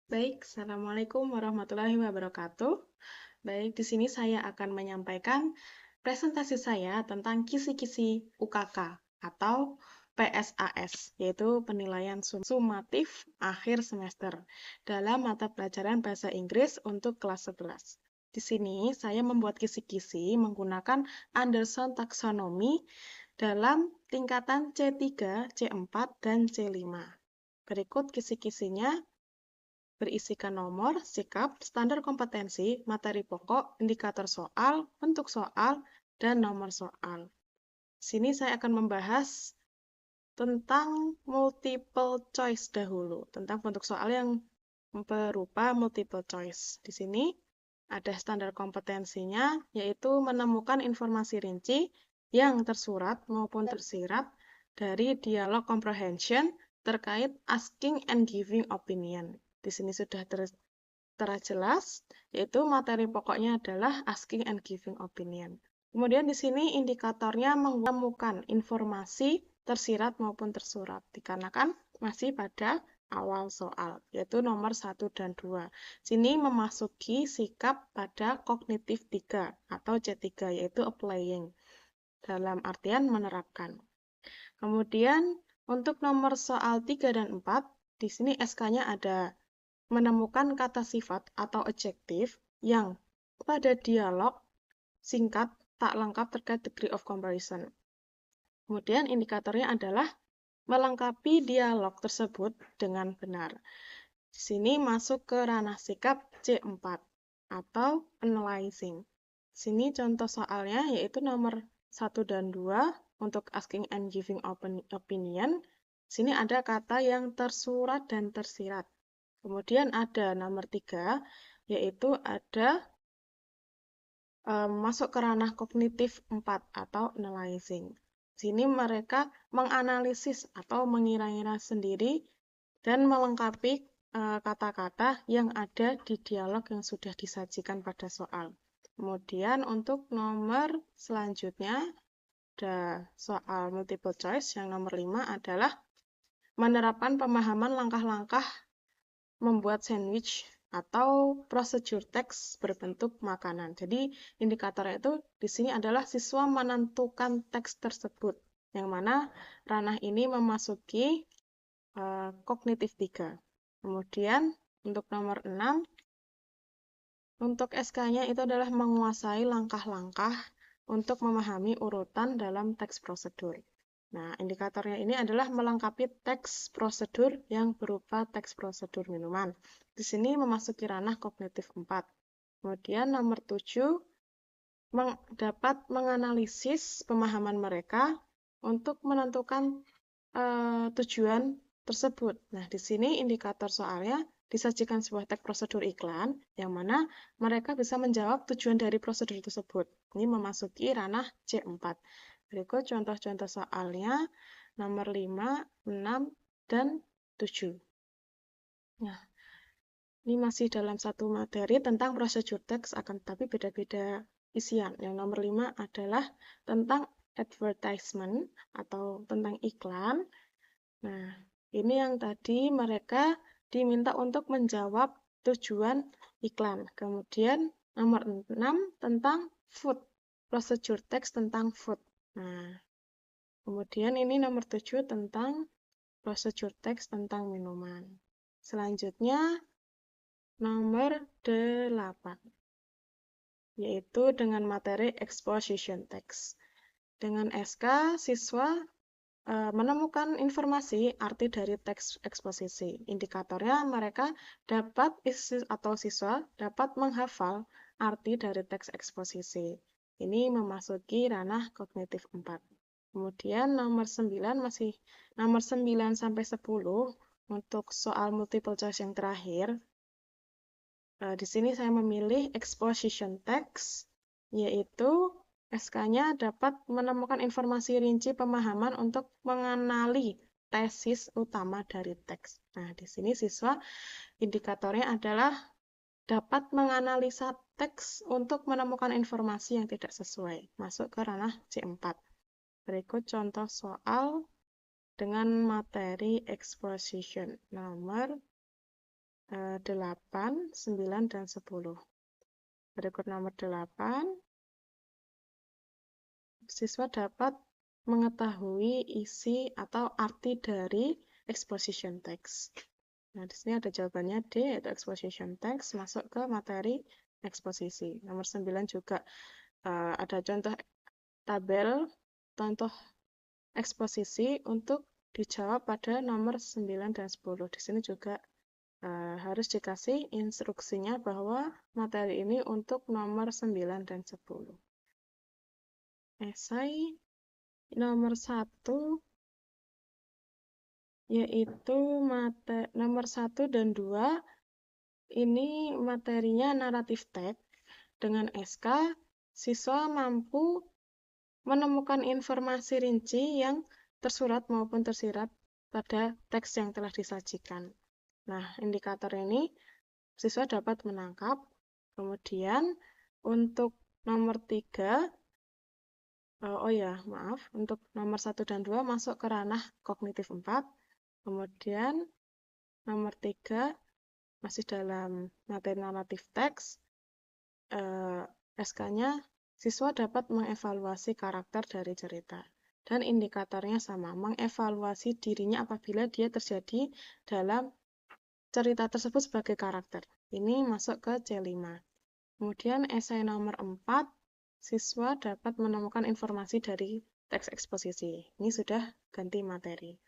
Baik, Assalamualaikum warahmatullahi wabarakatuh. Baik, di sini saya akan menyampaikan presentasi saya tentang kisi-kisi UKK atau PSAS, yaitu penilaian sumatif akhir semester dalam mata pelajaran bahasa Inggris untuk kelas 11. Di sini saya membuat kisi-kisi menggunakan Anderson Taxonomy dalam tingkatan C3, C4, dan C5. Berikut kisi-kisinya berisikan nomor, sikap, standar kompetensi, materi pokok, indikator soal, bentuk soal, dan nomor soal. Sini saya akan membahas tentang multiple choice dahulu, tentang bentuk soal yang berupa multiple choice. Di sini ada standar kompetensinya, yaitu menemukan informasi rinci yang tersurat maupun tersirat dari dialog comprehension terkait asking and giving opinion. Di sini sudah terjelas, jelas, yaitu materi pokoknya adalah asking and giving opinion. Kemudian di sini indikatornya menemukan informasi tersirat maupun tersurat, dikarenakan masih pada awal soal, yaitu nomor 1 dan 2. Sini memasuki sikap pada kognitif 3 atau C3, yaitu applying, dalam artian menerapkan. Kemudian untuk nomor soal 3 dan 4, di sini SK-nya ada menemukan kata sifat atau adjektif yang pada dialog singkat tak lengkap terkait degree of comparison. Kemudian indikatornya adalah melengkapi dialog tersebut dengan benar. Di sini masuk ke ranah sikap C4 atau analyzing. Di sini contoh soalnya yaitu nomor 1 dan 2 untuk asking and giving opinion. Di sini ada kata yang tersurat dan tersirat. Kemudian ada nomor 3, yaitu ada masuk ke ranah kognitif 4 atau analyzing. Sini mereka menganalisis atau mengira-ngira sendiri dan melengkapi kata-kata yang ada di dialog yang sudah disajikan pada soal. Kemudian untuk nomor selanjutnya ada soal multiple choice yang nomor 5 adalah menerapkan pemahaman langkah-langkah membuat sandwich atau prosedur teks berbentuk makanan. Jadi indikatornya itu di sini adalah siswa menentukan teks tersebut, yang mana ranah ini memasuki kognitif 3. Kemudian untuk nomor 6, untuk SK-nya itu adalah menguasai langkah-langkah untuk memahami urutan dalam teks prosedur. Nah, indikatornya ini adalah melengkapi teks prosedur yang berupa teks prosedur minuman. Di sini memasuki ranah kognitif 4. Kemudian nomor 7, dapat menganalisis pemahaman mereka untuk menentukan tujuan tersebut. Nah, di sini indikator soalnya disajikan sebuah teks prosedur iklan, yang mana mereka bisa menjawab tujuan dari prosedur tersebut. Ini memasuki ranah C4. Berikut contoh-contoh soalnya, nomor 5, 6, dan 7. Nah, ini masih dalam satu materi tentang prosedur teks, akan tetapi beda-beda isian. Yang nomor 5 adalah tentang advertisement atau tentang iklan. Nah, ini yang tadi mereka diminta untuk menjawab tujuan iklan. Kemudian nomor 6 tentang food, prosedur teks tentang food. Nah, kemudian ini nomor 7 tentang prosedur teks tentang minuman. Selanjutnya nomor 8, yaitu dengan materi exposition text. Dengan SK, siswa menemukan informasi arti dari teks eksposisi. Indikatornya mereka dapat siswa dapat menghafal arti dari teks eksposisi. Ini memasuki ranah kognitif 4. Kemudian nomor 9 masih nomor 9 sampai 10 untuk soal multiple choice yang terakhir. Di sini saya memilih exposition text, yaitu SK-nya dapat menemukan informasi rinci pemahaman untuk mengenali tesis utama dari teks. Nah, di sini siswa indikatornya adalah dapat menganalisa teks untuk menemukan informasi yang tidak sesuai, masuk ke ranah C4. Berikut contoh soal dengan materi exposition nomor 8, 9, dan 10. Berikut nomor 8, siswa dapat mengetahui isi atau arti dari exposition text. Nah, di sini ada jawabannya D, yaitu exposition text, masuk ke materi eksposisi. Nomor 9 juga ada contoh tabel, contoh eksposisi untuk dijawab pada nomor 9 dan 10. Di sini juga harus dikasih instruksinya bahwa materi ini untuk nomor 9 dan 10. Esai nomor 1 yaitu nomor 1 dan 2 ini materinya naratif teks. Dengan SK, siswa mampu menemukan informasi rinci yang tersurat maupun tersirat pada teks yang telah disajikan. Nah, indikator ini siswa dapat menangkap. Kemudian untuk nomor 3, untuk nomor 1 dan 2 masuk ke ranah kognitif 4. Kemudian nomor 3 masih dalam materi naratif teks. SK-nya siswa dapat mengevaluasi karakter dari cerita. Dan indikatornya sama, mengevaluasi dirinya apabila dia terjadi dalam cerita tersebut sebagai karakter. Ini masuk ke C5. Kemudian esai nomor 4, siswa dapat menemukan informasi dari teks eksposisi. Ini sudah ganti materi.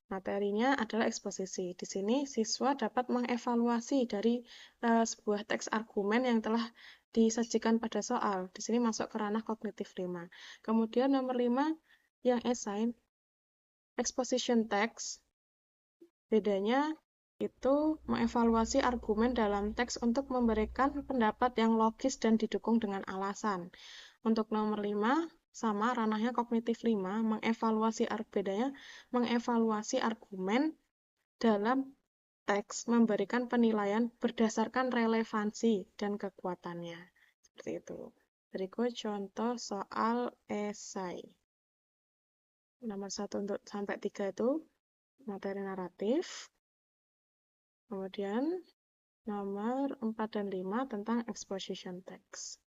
Materinya adalah eksposisi. Di sini siswa dapat mengevaluasi dari sebuah teks argumen yang telah disajikan pada soal. Di sini masuk ke ranah kognitif 5. Kemudian nomor 5 yang esai exposition text, bedanya itu mengevaluasi argumen dalam teks untuk memberikan pendapat yang logis dan didukung dengan alasan. Untuk nomor 5 sama ranahnya kognitif 5, mengevaluasi argumen dalam teks, memberikan penilaian berdasarkan relevansi dan kekuatannya. Seperti itu. Berikut contoh soal esai. Nomor 1 untuk sampai 3 itu materi naratif. Kemudian nomor 4 dan 5 tentang exposition text.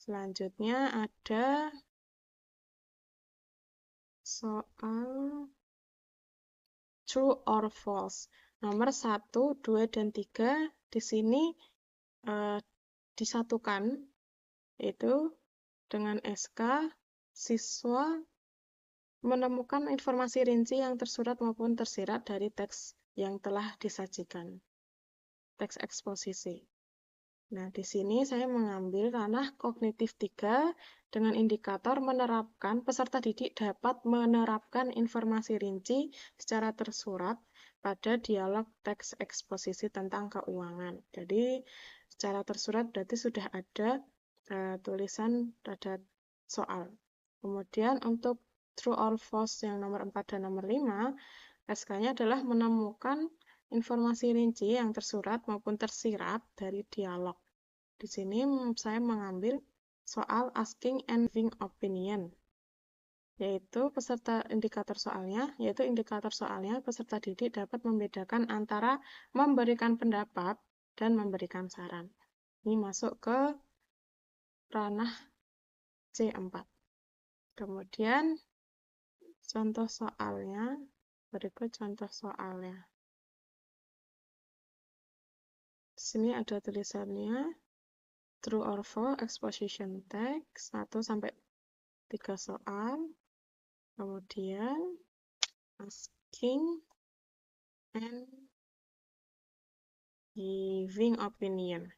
Selanjutnya ada soal true or false. Nomor 1, 2, dan 3 di sini disatukan, yaitu dengan SK, siswa menemukan informasi rinci yang tersurat maupun tersirat dari teks yang telah disajikan. Teks eksposisi. Nah, di sini saya mengambil ranah kognitif 3 dengan indikator peserta didik dapat menerapkan informasi rinci secara tersurat pada dialog teks eksposisi tentang keuangan. Jadi, secara tersurat berarti sudah ada tulisan pada soal. Kemudian untuk true or false yang nomor 4 dan nomor 5, SK-nya adalah menemukan informasi rinci yang tersurat maupun tersirat dari dialog. Di sini saya mengambil soal asking and giving opinion, yaitu indikator soalnya peserta didik dapat membedakan antara memberikan pendapat dan memberikan saran. Ini masuk ke ranah C4. Kemudian contoh soalnya, berikut contoh soalnya. Di sini ada tulisannya true or false exposition text 1 sampai 3 soal. Kemudian asking and giving opinion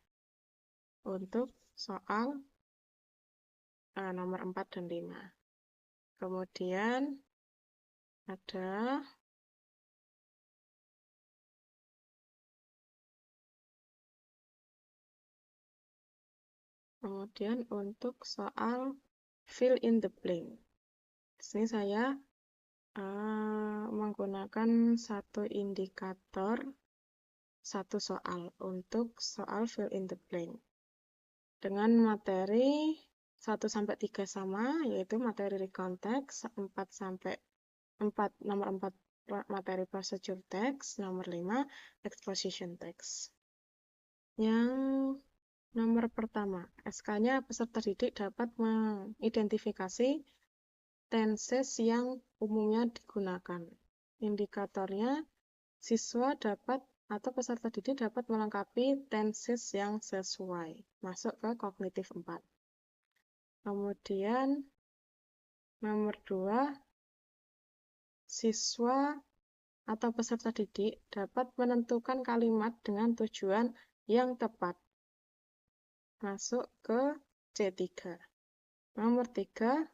untuk soal nomor 4 dan 5. Kemudian ada untuk soal fill in the blank. Di sini saya menggunakan satu indikator, satu soal untuk soal fill in the blank. Dengan materi 1 sampai 3 sama, yaitu materi recount text, nomor 4 materi procedure text, nomor 5 exposition text. Yang nomor pertama, SK-nya peserta didik dapat mengidentifikasi tenses yang umumnya digunakan. Indikatornya, siswa dapat atau peserta didik dapat melengkapi tenses yang sesuai. Masuk ke kognitif 4. Kemudian, nomor 2, siswa atau peserta didik dapat menentukan kalimat dengan tujuan yang tepat. Masuk ke C3. Nomor 3,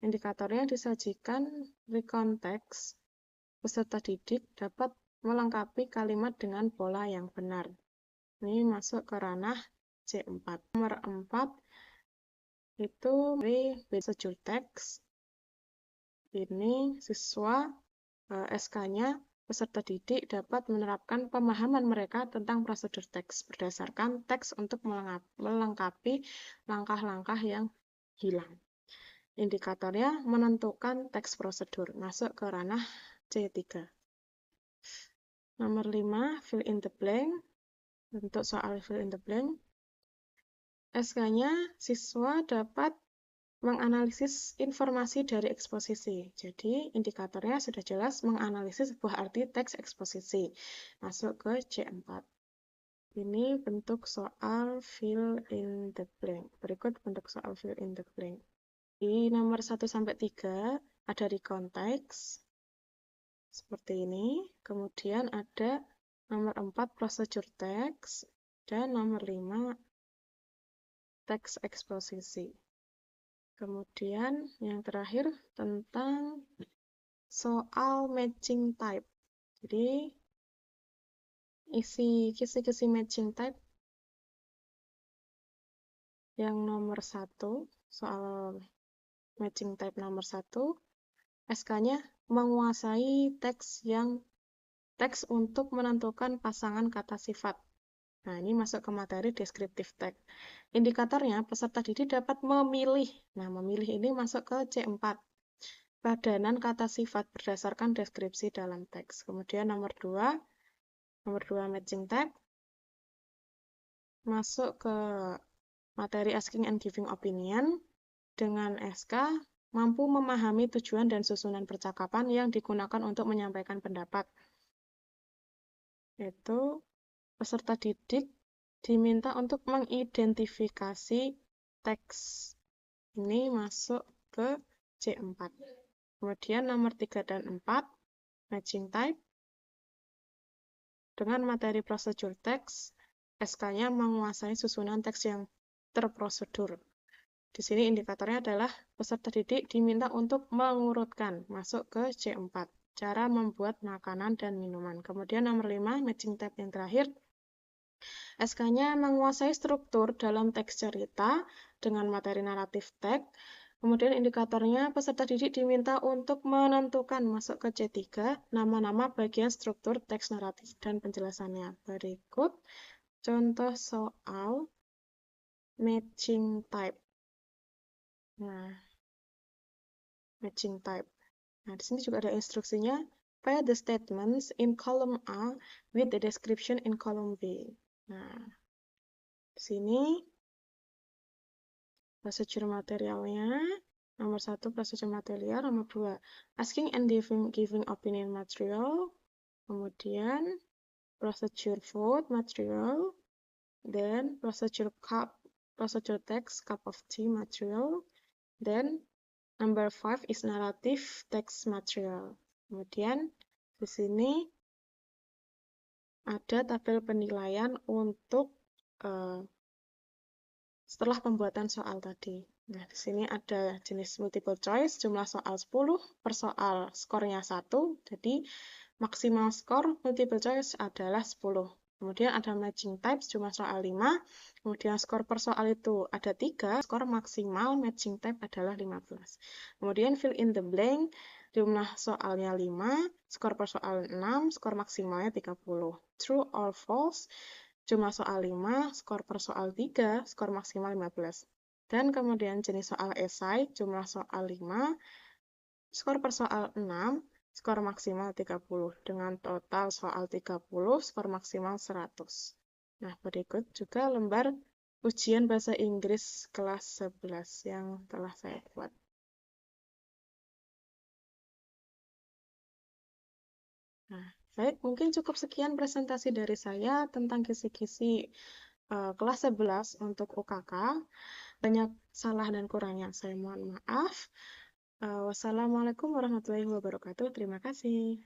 indikatornya disajikan rekonteks. Peserta didik dapat melengkapi kalimat dengan pola yang benar. Ini masuk ke ranah C4. Nomor 4 itu procedure text. Ini siswa SK-nya peserta didik dapat menerapkan pemahaman mereka tentang prosedur teks berdasarkan teks untuk melengkapi langkah-langkah yang hilang. Indikatornya menentukan teks prosedur. Masuk ke ranah C3. Nomor 5, fill in the blank. Untuk soal fill in the blank, SK-nya siswa dapat menganalisis informasi dari eksposisi. Jadi, indikatornya sudah jelas menganalisis sebuah arti teks eksposisi. Masuk ke C4. Ini bentuk soal fill in the blank. Berikut bentuk soal fill in the blank. Di nomor 1-3 ada rekonteks. Seperti ini. Kemudian ada nomor 4 procedure text. Dan nomor 5 teks eksposisi. Kemudian yang terakhir tentang soal matching type. Jadi isi kisi-kisi matching type yang nomor 1, soal matching type nomor 1, SK-nya menguasai teks untuk menentukan pasangan kata sifat. Nah, ini masuk ke materi deskriptif teks. Indikatornya, peserta didik dapat memilih. Nah, memilih ini masuk ke C4. Padanan kata sifat berdasarkan deskripsi dalam teks. Kemudian nomor 2 matching type. Masuk ke materi asking and giving opinion. Dengan SK, mampu memahami tujuan dan susunan percakapan yang digunakan untuk menyampaikan pendapat. Itu peserta didik diminta untuk mengidentifikasi teks. Ini masuk ke C4. Kemudian nomor 3 dan 4, matching type. Dengan materi procedure text, SK-nya menguasai susunan teks yang terprosedur. Di sini indikatornya adalah peserta didik diminta untuk mengurutkan. Masuk ke C4. Cara membuat makanan dan minuman. Kemudian nomor 5, matching type yang terakhir. SK-nya menguasai struktur dalam teks cerita dengan materi naratif teks. Kemudian indikatornya peserta didik diminta untuk menentukan. Masuk ke C3, nama-nama bagian struktur teks naratif dan penjelasannya. Berikut contoh soal matching type. Nah, matching type. Nah, di sini juga ada instruksinya. Pair the statements in column A with the description in column B. Nah, di sini procedure materialnya. Nomor 1, procedure material. Nomor 2, asking and giving opinion material. Kemudian, procedure vote material. Then, procedure text cup of tea material. Then, number 5 is narrative text material. Kemudian, di sini ada tabel penilaian untuk setelah pembuatan soal tadi. Nah, di sini ada jenis multiple choice, jumlah soal 10, per soal skornya 1, jadi maksimal skor multiple choice adalah 10. Kemudian ada matching types, jumlah soal 5, kemudian skor per soal itu ada 3, skor maksimal matching type adalah 15. Kemudian fill in the blank, jumlah soalnya 5, skor per soal 6, skor maksimalnya 30. True or false, jumlah soal 5, skor per soal 3, skor maksimal 15. Dan kemudian jenis soal esai, jumlah soal 5, skor per soal 6, skor maksimal 30. Dengan total soal 30, skor maksimal 100. Nah, berikut juga lembar ujian bahasa Inggris kelas 11 yang telah saya buat. Nah, baik, mungkin cukup sekian presentasi dari saya tentang kisi-kisi kelas 11 untuk UKK. Banyak salah dan kurangnya, saya mohon maaf. Wassalamualaikum warahmatullahi wabarakatuh. Terima kasih.